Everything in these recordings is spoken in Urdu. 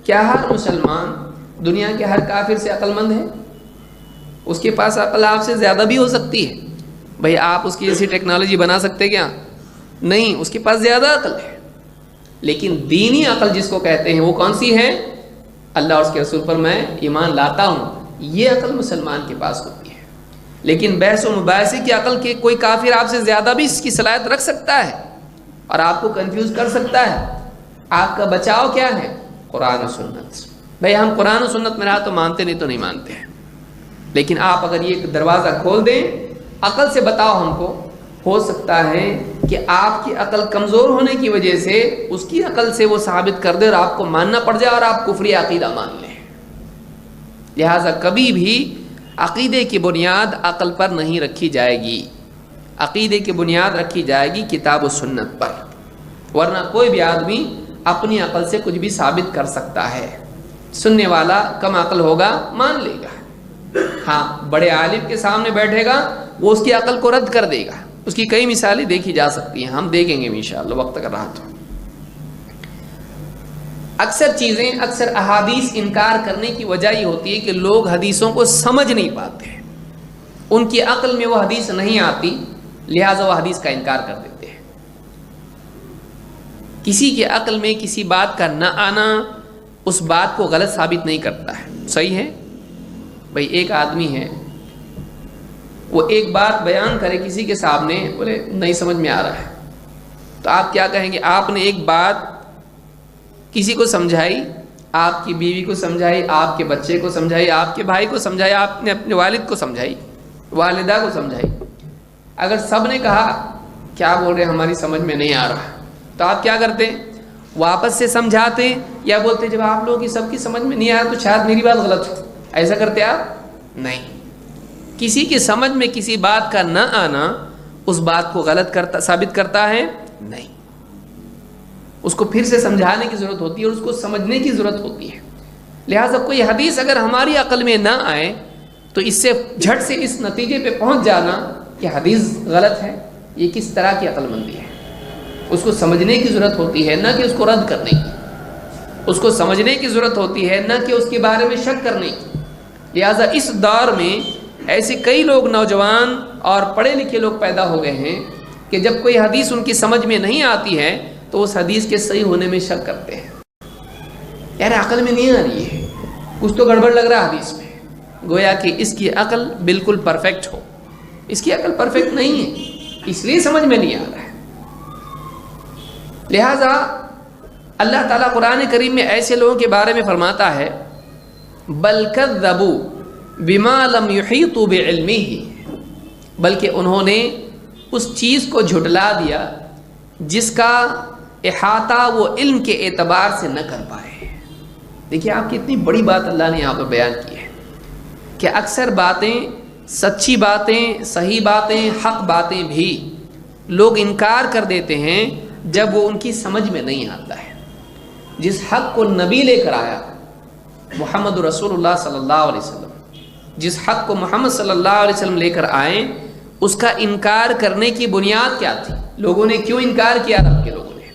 کیا ہر مسلمان دنیا کے ہر کافر سے عقل مند ہے؟ اس کے پاس عقل آپ سے زیادہ بھی ہو سکتی ہے. بھئی آپ اس کی جیسی ٹیکنالوجی بنا سکتے کیا؟ نہیں، اس کے پاس زیادہ عقل ہے. لیکن دینی عقل جس کو کہتے ہیں وہ کون سی ہے؟ اللہ اور اس کے رسول پر میں ایمان لاتا ہوں، یہ عقل مسلمان کے پاس ہوتی ہے. لیکن بحث و مباحثے کی عقل کے کوئی کافر آپ سے زیادہ بھی اس کی صلاحیت رکھ سکتا ہے اور آپ کو کنفیوز کر سکتا ہے. آپ کا بچاؤ کیا ہے؟ قرآن و سنت. بھئی ہم قرآن و سنت میں رہا تو مانتے، نہیں تو نہیں مانتے ہیں. لیکن آپ اگر یہ دروازہ کھول دیں، عقل سے بتاؤ ہم کو، ہو سکتا ہے کہ آپ کی عقل کمزور ہونے کی وجہ سے اس کی عقل سے وہ ثابت کر دے اور آپ کو ماننا پڑ جائے اور آپ کفری عقیدہ مان لیں. لہٰذا کبھی بھی عقیدے کی بنیاد عقل پر نہیں رکھی جائے گی. عقیدے کی بنیاد رکھی جائے گی کتاب و سنت پر، ورنہ کوئی بھی آدمی اپنی عقل سے کچھ بھی ثابت کر سکتا ہے. سننے والا کم عقل ہوگا مان لے گا، ہاں بڑے عالم کے سامنے بیٹھے گا وہ اس کی عقل کو رد کر دے گا. اس کی کئی مثالیں دیکھی جا سکتی ہیں، ہم دیکھیں گے انشاءاللہ وقت اگر رہا تو. اکثر احادیث انکار کرنے کی وجہ یہ ہوتی ہے کہ لوگ حدیثوں کو سمجھ نہیں پاتے ہیں. ان کی عقل میں وہ حدیث نہیں آتی، لہٰذا وہ حدیث کا انکار کر دیتے ہیں. کسی کے عقل میں کسی بات کا نہ آنا اس بات کو غلط ثابت نہیں کرتا ہے. صحیح ہے؟ بھئی ایک آدمی ہے، وہ ایک بات بیان کرے کسی کے سامنے، بولے نہیں سمجھ میں آ رہا ہے، تو آپ کیا کہیں گے؟ آپ نے ایک بات کسی کو سمجھائی، آپ کی بیوی کو سمجھائی، آپ کے بچے کو سمجھائی، آپ کے بھائی کو سمجھائی، آپ نے اپنے والد کو سمجھائی، والدہ کو سمجھائی. اگر سب نے کہا کیا بول رہے ہیں ہماری سمجھ میں نہیں آ رہا، تو آپ کیا کرتے؟ واپس سے سمجھاتے یا بولتے جب آپ لوگوں کی سب کی سمجھ میں نہیں آ رہا تو شاید میری بات غلط ہو؟ ایسا کرتے آپ؟ نہیں. کسی کی سمجھ میں کسی بات کا نہ آنا اس بات کو غلط ثابت کرتا ہے؟ نہیں. اس کو پھر سے سمجھانے کی ضرورت ہوتی ہے اور اس کو سمجھنے کی ضرورت ہوتی ہے. لہٰذا کوئی حدیث اگر ہماری عقل میں نہ آئے تو اس سے جھٹ سے اس نتیجے پہ پہنچ جانا کہ حدیث غلط ہے، یہ کس طرح کی عقل مندی ہے؟ اس کو سمجھنے کی ضرورت ہوتی ہے، نہ کہ اس کو رد کرنے کی. اس کو سمجھنے کی ضرورت ہوتی ہے، نہ کہ اس کے بارے میں شک کرنے کی. لہٰذا اس دور میں ایسے کئی لوگ نوجوان اور پڑھے لکھے لوگ پیدا ہو گئے ہیں کہ جب کوئی حدیث ان کی سمجھ میں نہیں آتی ہے تو اس حدیث کے صحیح ہونے میں شک کرتے ہیں. یار عقل میں نہیں آ رہی ہے، کچھ تو گڑبڑ لگ رہا ہے حدیث میں، گویا کہ اس کی عقل بالکل پرفیکٹ ہو. اس کی عقل پرفیکٹ نہیں ہے، اس لیے سمجھ میں نہیں آ رہا ہے. لہٰذا اللہ تعالیٰ قرآن کریم میں ایسے لوگوں کے بارے میں فرماتا ہے بل کذبوا بما لم یحیطوا بعلمہ، بلکہ انہوں نے اس چیز کو جھٹلا دیا جس کا احاطہ وہ علم کے اعتبار سے نہ کر پائے. دیکھیے آپ کی اتنی بڑی بات اللہ نے یہاں پر بیان کی ہے کہ اکثر باتیں، سچی باتیں، صحیح باتیں، حق باتیں بھی لوگ انکار کر دیتے ہیں جب وہ ان کی سمجھ میں نہیں آتا ہے. جس حق کو نبی لے کر آیا محمد رسول اللہ صلی اللہ علیہ وسلم، جس حق کو محمد صلی اللہ علیہ وسلم لے کر آئے، اس کا انکار کرنے کی بنیاد کیا تھی؟ لوگوں نے کیوں انکار کیا؟ رب کے لوگوں نے.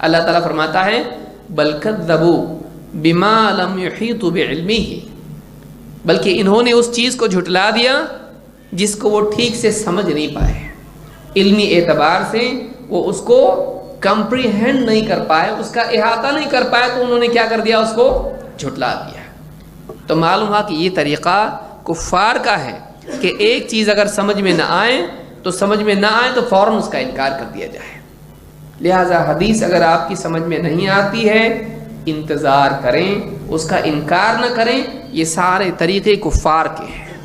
اللہ تعالیٰ فرماتا ہے بل کذبوا بما لم یحیطوا بعلمہ، بلکہ انہوں نے اس چیز کو جھٹلا دیا جس کو وہ ٹھیک سے سمجھ نہیں پائے. علمی اعتبار سے وہ اس کو کمپریہینڈ نہیں کر پائے، اس کا احاطہ نہیں کر پائے، تو انہوں نے کیا کر دیا؟ اس کو جھٹلا دیا. تو معلوم ہوا کہ یہ طریقہ کفار کا ہے کہ ایک چیز اگر سمجھ میں نہ آئے تو فوراً اس کا انکار کر دیا جائے. لہٰذا حدیث اگر آپ کی سمجھ میں نہیں آتی ہے انتظار کریں، اس کا انکار نہ کریں. یہ سارے طریقے کفار کے ہیں.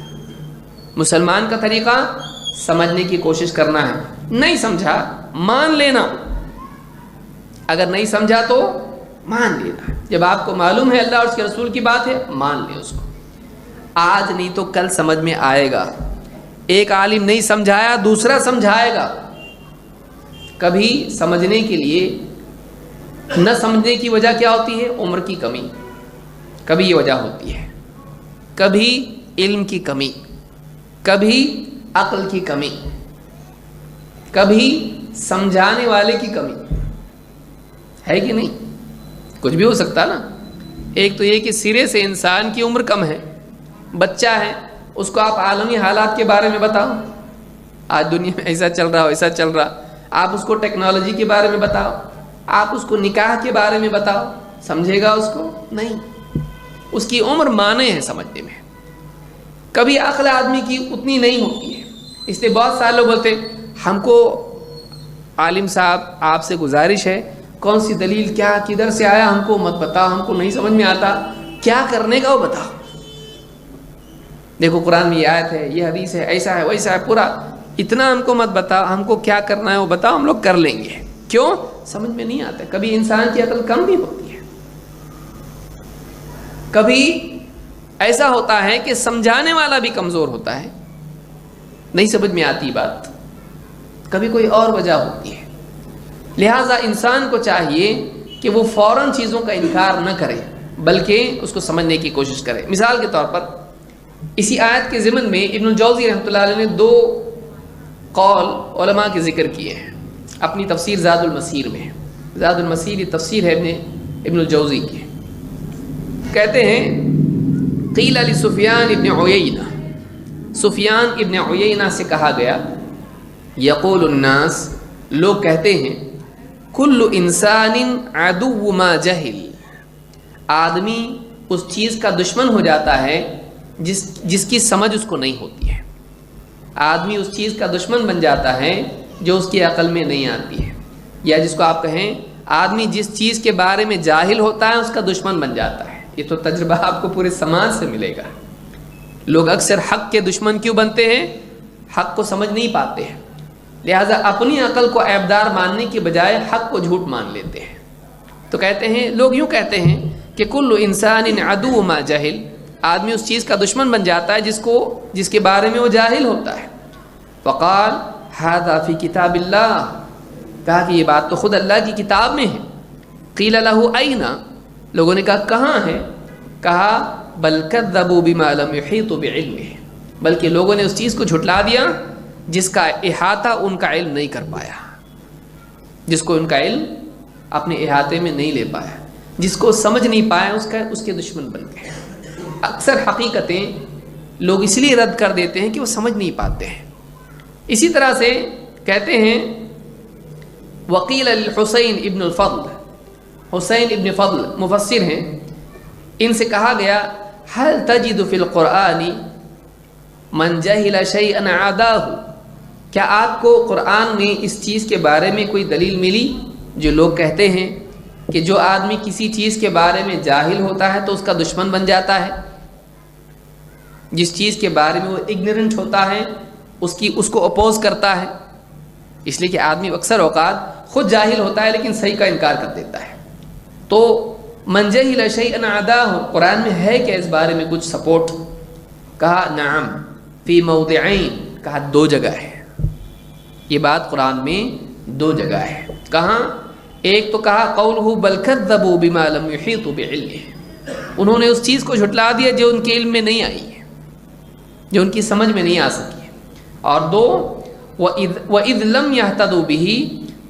مسلمان کا طریقہ سمجھنے کی کوشش کرنا ہے، نہیں سمجھا مان لینا، اگر نہیں سمجھا تو مان لینا. جب آپ کو معلوم ہے اللہ اور اس کے رسول کی بات ہے مان لیں اس کو. آج نہیں تو کل سمجھ میں آئے گا. ایک عالم نہیں سمجھایا دوسرا سمجھائے گا. کبھی سمجھنے کے لیے نہ سمجھنے کی وجہ کیا ہوتی ہے؟ عمر کی کمی، کبھی یہ وجہ ہوتی ہے، کبھی علم کی کمی، کبھی عقل کی کمی، کبھی سمجھانے والے کی کمی ہے کہ نہیں؟ کچھ بھی ہو سکتا نا. ایک تو یہ کہ سرے سے انسان کی عمر کم ہے، بچہ ہے، اس کو آپ عالمی حالات کے بارے میں بتاؤ، آج دنیا میں ایسا چل رہا ہو ایسا چل رہا، آپ اس کو ٹیکنالوجی کے بارے میں بتاؤ، آپ اس کو نکاح کے بارے میں بتاؤ، سمجھے گا اس کو؟ نہیں، اس کی عمر مانے ہے سمجھنے میں، کبھی عقل آدمی کی اتنی نہیں ہوتی ہے۔ اس لیے بہت سارے لوگ بولتے ہم کو عالم صاحب آپ سے گزارش ہے، کون سی دلیل کیا کدھر سے آیا ہم کو مت بتاؤ، ہم کو نہیں سمجھ میں آتا، کیا کرنے کا وہ بتاؤ، دیکھو قرآن میں یہ آیت ہے، یہ حدیث ہے، ایسا ہے ویسا ہے، پورا اتنا ہم کو مت بتاؤ، ہم کو کیا کرنا ہے وہ بتاؤ، ہم لوگ کر لیں گے۔ کیوں؟ سمجھ میں نہیں آتا۔ کبھی انسان کی عقل کم بھی ہوتی ہے، کبھی ایسا ہوتا ہے کہ سمجھانے والا بھی کمزور ہوتا ہے، نہیں سمجھ میں آتی بات، کبھی کوئی اور وجہ ہوتی ہے۔ لہٰذا انسان کو چاہیے کہ وہ فوراً چیزوں کا انکار نہ کرے بلکہ اس کو سمجھنے کی کوشش کرے۔ مثال کے طور پر اسی آیت کے ضمن میں ابن الجوزی رحمۃ اللہ علیہ نے 2 قول علماء کے ذکر کیے ہیں اپنی تفسیر زاد المسیر میں۔ زاد المسیر یہ تفسیر ہے ابن الجوزی کی۔ کہتے ہیں قیل لسفیان ابن عیینہ، سفیان ابن عیینہ سے کہا گیا، یقول الناس، لوگ کہتے ہیں، کل انسان عدو ما جہل، آدمی اس چیز کا دشمن ہو جاتا ہے جس کی سمجھ اس کو نہیں ہوتی ہے۔ آدمی اس چیز کا دشمن بن جاتا ہے جو اس کی عقل میں نہیں آتی ہے، یا جس کو آپ کہیں آدمی جس چیز کے بارے میں جاہل ہوتا ہے اس کا دشمن بن جاتا ہے۔ یہ تو تجربہ آپ کو پورے سماج سے ملے گا۔ لوگ اکثر حق کے دشمن کیوں بنتے ہیں؟ حق کو سمجھ نہیں پاتے ہیں، لہٰذا اپنی عقل کو عیبدار ماننے کی بجائے حق کو جھوٹ مان لیتے ہیں۔ تو کہتے ہیں، لوگ یوں کہتے ہیں کہ کل انسان عدو ما جہل، آدمی اس چیز کا دشمن بن جاتا ہے جس کے بارے میں وہ جاہل ہوتا ہے۔ فقال ھذا فی کتاب اللہ، کہا کہ یہ بات تو خود اللہ کی کتاب میں ہے۔ قیل لہ این، لوگوں نے کہا کہاں ہے؟ کہا بل کذبوا بما لم یحیطوا بعلمہ، بلکہ لوگوں نے اس چیز کو جھٹلا دیا جس کا احاطہ ان کا علم نہیں کر پایا، جس کو ان کا علم اپنے احاطے میں نہیں لے پایا، جس کو سمجھ نہیں پایا اس کے دشمن بن گئے۔ اکثر حقیقتیں لوگ اس لیے رد کر دیتے ہیں کہ وہ سمجھ نہیں پاتے ہیں۔ اسی طرح سے کہتے ہیں وقیل الحسین ابن الفضل، حسین ابن فضل مفسر ہیں، ان سے کہا گیا هل تجد فی القرآن من جہل شیئا عاداہ، کیا آپ کو قرآن میں اس چیز کے بارے میں کوئی دلیل ملی جو لوگ کہتے ہیں کہ جو آدمی کسی چیز کے بارے میں جاہل ہوتا ہے تو اس کا دشمن بن جاتا ہے، جس چیز کے بارے میں وہ اگنورنٹ ہوتا ہے اس کو اپوز کرتا ہے، اس لیے کہ آدمی اکثر اوقات خود جاہل ہوتا ہے لیکن صحیح کا انکار کر دیتا ہے۔ تو من جہل شیئا عاداہ، قرآن میں ہے کہ اس بارے میں کچھ سپورٹ؟ کہا نعم فی موضعین، کہا 2 جگہ ہے، یہ بات قرآن میں 2 جگہ ہے۔ کہاں؟ ایک تو کہا قولہ بل کذبوا بما لم یحیطوا بعلمہ، انہوں نے اس چیز کو جھٹلا دیا جو ان کے علم میں نہیں آئی ہے، جو ان کی سمجھ میں نہیں آ سکی ہے۔ اور 2 وَإِذْ لَمْ يَهْتَدُوا بِهِ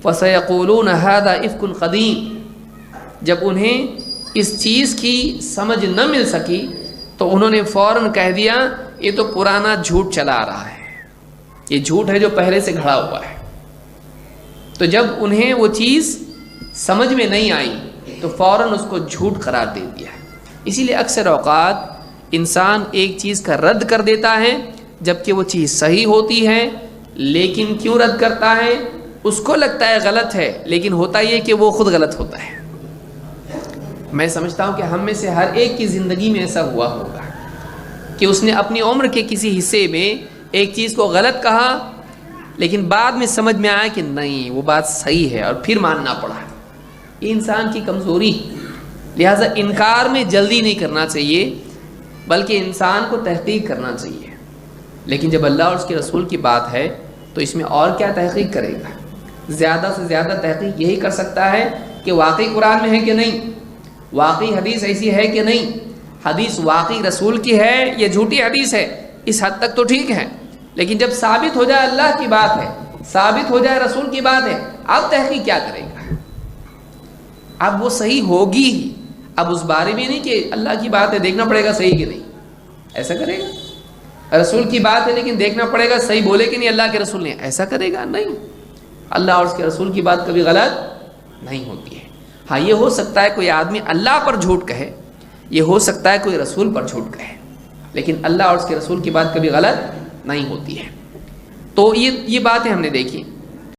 فَسَيَقُولُونَ هَذَا إِفْكٌ قَدِيمٌ، جب انہیں اس چیز کی سمجھ نہ مل سکی تو انہوں نے فوراً کہہ دیا یہ تو پرانا جھوٹ چلا آ رہا ہے، یہ جھوٹ ہے جو پہلے سے گھڑا ہوا ہے۔ تو جب انہیں وہ چیز سمجھ میں نہیں آئی تو فوراً اس کو جھوٹ قرار دے دیا ہے۔ اسی لیے اکثر اوقات انسان ایک چیز کا رد کر دیتا ہے جبکہ وہ چیز صحیح ہوتی ہے، لیکن کیوں رد کرتا ہے؟ اس کو لگتا ہے غلط ہے، لیکن ہوتا یہ کہ وہ خود غلط ہوتا ہے۔ میں سمجھتا ہوں کہ ہم میں سے ہر ایک کی زندگی میں ایسا ہوا ہوگا کہ اس نے اپنی عمر کے کسی حصے میں ایک چیز کو غلط کہا لیکن بعد میں سمجھ میں آیا کہ نہیں وہ بات صحیح ہے اور پھر ماننا پڑا۔ یہ انسان کی کمزوری، لہٰذا انکار میں جلدی نہیں کرنا چاہیے بلکہ انسان کو تحقیق کرنا چاہیے۔ لیکن جب اللہ اور اس کے رسول کی بات ہے تو اس میں اور کیا تحقیق کرے گا؟ زیادہ سے زیادہ تحقیق یہی کر سکتا ہے کہ واقعی قرآن میں ہے کہ نہیں، واقعی حدیث ایسی ہے کہ نہیں، حدیث واقعی رسول کی ہے یا جھوٹی حدیث ہے، اس حد تک تو ٹھیک ہے، لیکن جب ثابت ہو جائے اللہ کی بات ہے، ثابت ہو جائے رسول کی بات ہے، اب تحقیق کیا کرے گا؟ اب وہ صحیح ہوگی ہی، اب اس بارے میں نہیں کہ اللہ کی بات ہے دیکھنا پڑے گا صحیح کہ نہیں، ایسا کرے گا؟ رسول کی بات ہے لیکن دیکھنا پڑے گا صحیح بولے کہ نہیں اللہ کے رسول نے، ایسا کرے گا؟ نہیں، اللہ اور اس کے رسول کی بات کبھی غلط نہیں ہوتی ہے۔ ہاں یہ ہو سکتا ہے کوئی آدمی اللہ پر جھوٹ کہے، یہ ہو سکتا ہے کوئی رسول پر جھوٹ کہے، لیکن اللہ اور اس کے رسول کی بات کبھی غلط نہیں ہوتی ہے۔ تو یہ باتیں ہم نے دیکھی۔